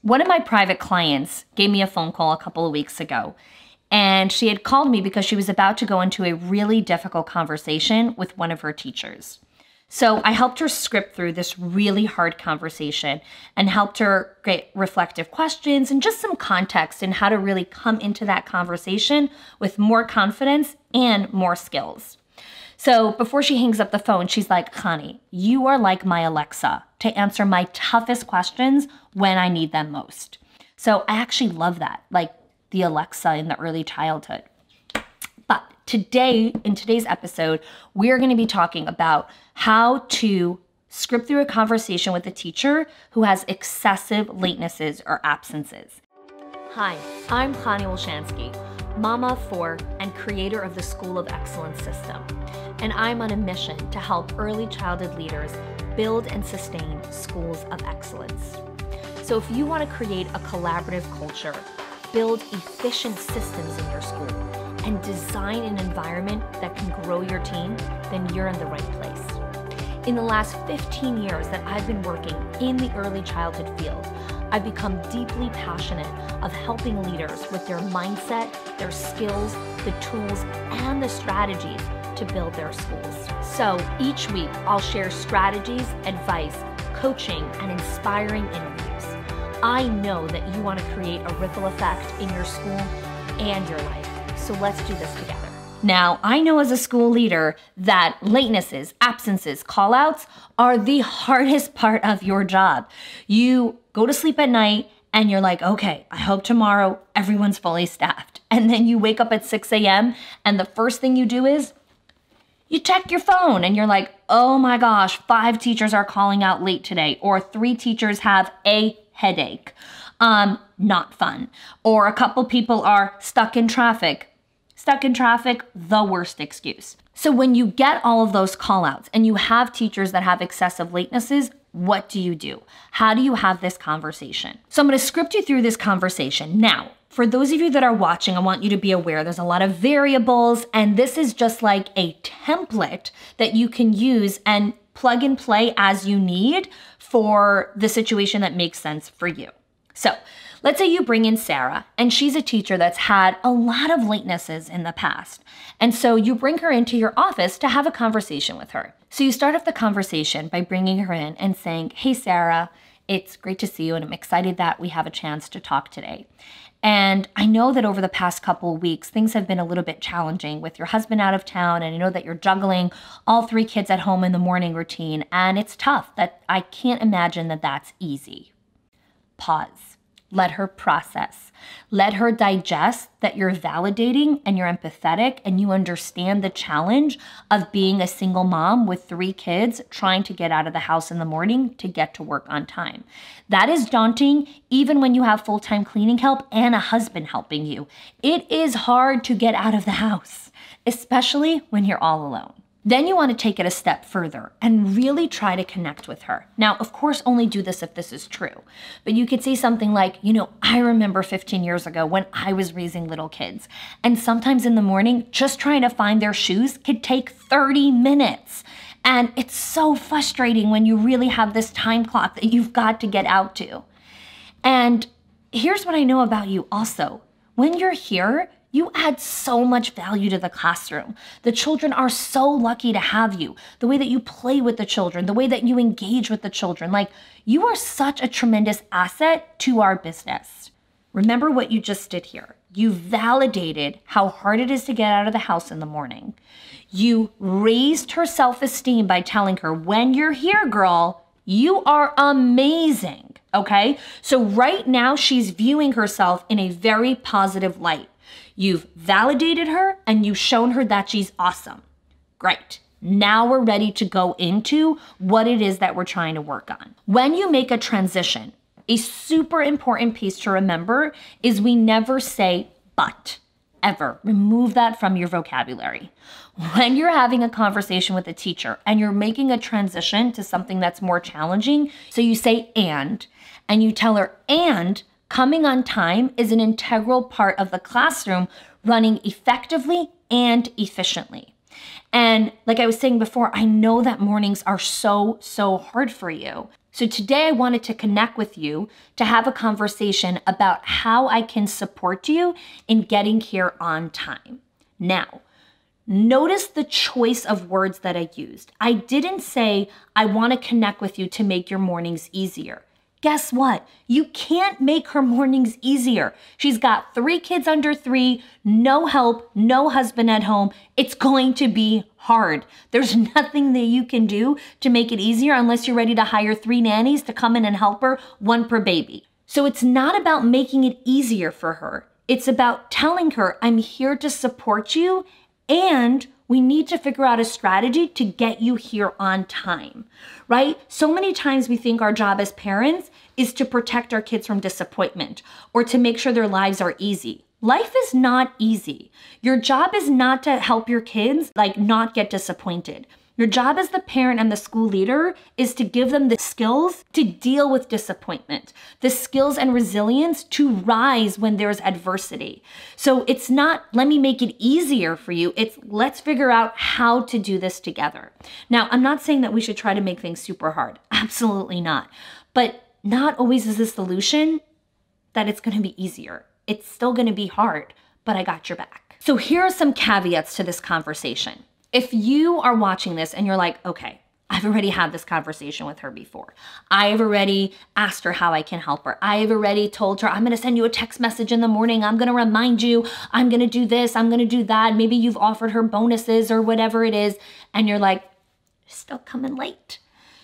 One of my private clients gave me a phone call a couple of weeks ago, and she had called me because she was about to go into a really difficult conversation with one of her teachers. So I helped her script through this really hard conversation and helped her get reflective questions and just some context in how to really come into that conversation with more confidence and more skills. So before she hangs up the phone, she's like, "Connie, you are like my Alexa to answer my toughest questions when I need them most." So I actually love that, like the Alexa in the early childhood. But today, in today's episode, we're going to be talking about how to script through a conversation with a teacher who has excessive latenesses or absences. Hi, I'm Connie Wolshansky, mama of four and creator of the School of Excellence system. And I'm on a mission to help early childhood leaders build and sustain schools of excellence. So if you want to create a collaborative culture, build efficient systems in your school, and design an environment that can grow your team, then you're in the right place. In the last 15 years that I've been working in the early childhood field, I've become deeply passionate of helping leaders with their mindset, their skills, the tools, and the strategies to build their schools. So each week, I'll share strategies, advice, coaching, and inspiring interviews. I know that you want to create a ripple effect in your school and your life. So let's do this together. Now, I know as a school leader that latenesses, absences, call-outs are the hardest part of your job. You go to sleep at night and you're like, okay, I hope tomorrow everyone's fully staffed. And then you wake up at 6 a.m. and the first thing you do is you check your phone and you're like, oh my gosh, 5 teachers are calling out late today, or 3 teachers have a headache. Not fun. Or a couple people are stuck in traffic. Stuck in traffic, the worst excuse. So when you get all of those call outs and you have teachers that have excessive latenesses, what do you do? How do you have this conversation? So I'm going to script you through this conversation. Now, for those of you that are watching, I want you to be aware there's a lot of variables, and this is just like a template that you can use and plug and play as you need for the situation that makes sense for you. So let's say you bring in Sarah, and she's a teacher that's had a lot of latenesses in the past. And so you bring her into your office to have a conversation with her. So you start off the conversation by bringing her in and saying, "Hey, Sarah, it's great to see you, and I'm excited that we have a chance to talk today. And I know that over the past couple of weeks, things have been a little bit challenging with your husband out of town, and I know that you're juggling all 3 kids at home in the morning routine, and it's tough. That I can't imagine that that's easy." Pause. Let her process. Let her digest that you're validating and you're empathetic and you understand the challenge of being a single mom with 3 kids trying to get out of the house in the morning to get to work on time. That is daunting even when you have full-time cleaning help and a husband helping you. It is hard to get out of the house, especially when you're all alone. Then you want to take it a step further and really try to connect with her. Now, of course, only do this if this is true. But you could say something like, I remember 15 years ago when I was raising little kids. And sometimes in the morning, just trying to find their shoes could take 30 minutes. And it's so frustrating when you really have this time clock that you've got to get out to. And here's what I know about you also. When you're here, you add so much value to the classroom. The children are so lucky to have you. The way that you play with the children, the way that you engage with the children, you are such a tremendous asset to our business. Remember what you just did here. You validated how hard it is to get out of the house in the morning. You raised her self-esteem by telling her, when you're here, girl, you are amazing, okay? So right now she's viewing herself in a very positive light. You've validated her and you've shown her that she's awesome. Great. Now we're ready to go into what it is that we're trying to work on. When you make a transition, a super important piece to remember is we never say but, ever. Remove that from your vocabulary. When you're having a conversation with a teacher and you're making a transition to something that's more challenging, so you say and you tell her, and coming on time is an integral part of the classroom running effectively and efficiently. And like I was saying before, I know that mornings are so hard for you. So today I wanted to connect with you to have a conversation about how I can support you in getting here on time. Now, notice the choice of words that I used. I didn't say, I want to connect with you to make your mornings easier. Guess what? You can't make her mornings easier. She's got 3 kids under 3, no help, no husband at home. It's going to be hard. There's nothing that you can do to make it easier unless you're ready to hire 3 nannies to come in and help her, 1 per baby. So it's not about making it easier for her. It's about telling her, I'm here to support you, and we need to figure out a strategy to get you here on time, right? So many times we think our job as parents is to protect our kids from disappointment or to make sure their lives are easy. Life is not easy. Your job is not to help your kids not get disappointed. Your job as the parent and the school leader is to give them the skills to deal with disappointment, the skills and resilience to rise when there's adversity. So it's not, let me make it easier for you. It's let's figure out how to do this together. Now, I'm not saying that we should try to make things super hard. Absolutely not. But not always is the solution that it's going to be easier. It's still going to be hard, but I got your back. So here are some caveats to this conversation. If you are watching this and you're like, okay, I've already had this conversation with her before. I've already asked her how I can help her. I've already told her, I'm going to send you a text message in the morning. I'm going to remind you, I'm going to do this, I'm going to do that. Maybe you've offered her bonuses or whatever it is. And you're like, still coming late.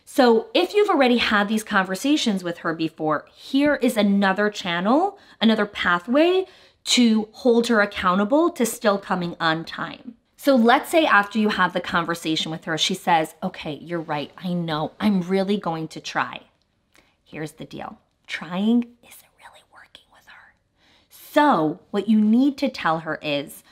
So if you've already had these conversations with her before, here is another channel, another pathway to hold her accountable to still coming on time. So let's say after you have the conversation with her, she says, okay, you're right. I know. I'm really going to try. Here's the deal. Trying isn't really working with her. So what you need to tell her is,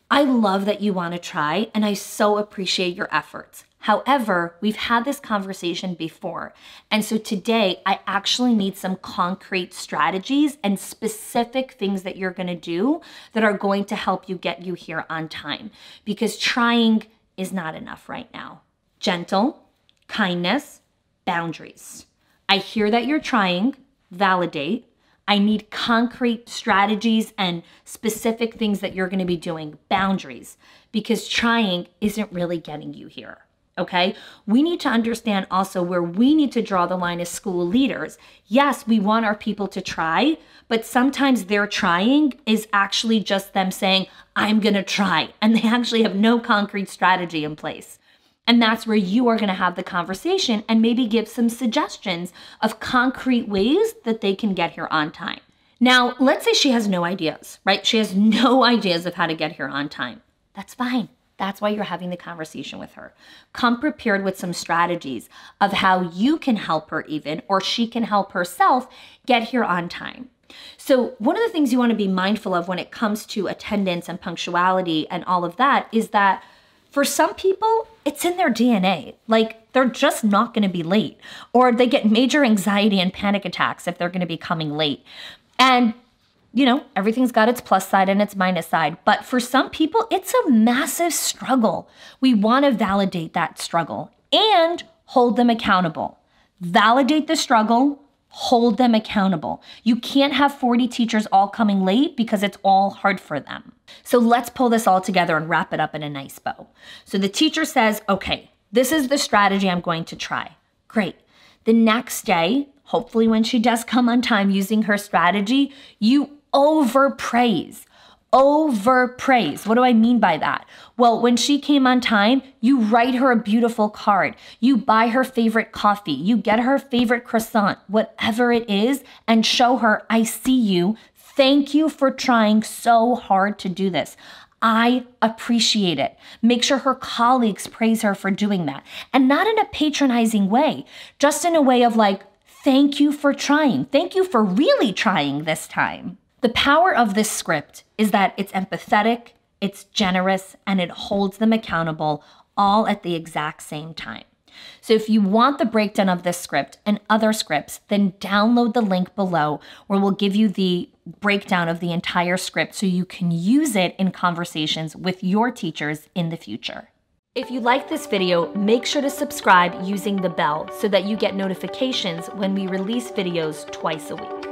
I love that you want to try, and I so appreciate your efforts. However, we've had this conversation before. And so today I actually need some concrete strategies and specific things that you're going to do that are going to help you get you here on time, because trying is not enough right now. Gentle, kindness, boundaries. I hear that you're trying, validate. I need concrete strategies and specific things that you're going to be doing, boundaries, because trying isn't really getting you here. Okay, we need to understand also where we need to draw the line as school leaders. Yes, we want our people to try, but sometimes their trying is actually just them saying, I'm going to try, and they actually have no concrete strategy in place. And that's where you are going to have the conversation and maybe give some suggestions of concrete ways that they can get here on time. Now, let's say she has no ideas, right? She has no ideas of how to get here on time. That's fine. That's why you're having the conversation with her. Come prepared with some strategies of how you can help her even, or she can help herself get here on time. So one of the things you want to be mindful of when it comes to attendance and punctuality and all of that is that for some people, it's in their DNA. Like they're just not going to be late, or they get major anxiety and panic attacks if they're going to be coming late. And you know, everything's got its plus side and its minus side. But for some people, it's a massive struggle. We want to validate that struggle and hold them accountable. Validate the struggle, hold them accountable. You can't have 40 teachers all coming late because it's all hard for them. So let's pull this all together and wrap it up in a nice bow. So the teacher says, okay, this is the strategy I'm going to try. Great. The next day, hopefully when she does come on time using her strategy, you overpraise. Overpraise. What do I mean by that? Well, when she came on time, you write her a beautiful card. You buy her favorite coffee. You get her favorite croissant, whatever it is, and show her, I see you. Thank you for trying so hard to do this. I appreciate it. Make sure her colleagues praise her for doing that. And not in a patronizing way, just in a way of like, thank you for trying. Thank you for really trying this time. The power of this script is that it's empathetic, it's generous, and it holds them accountable all at the exact same time. So if you want the breakdown of this script and other scripts, then download the link below where we'll give you the breakdown of the entire script so you can use it in conversations with your teachers in the future. If you like this video, make sure to subscribe using the bell so that you get notifications when we release videos twice a week.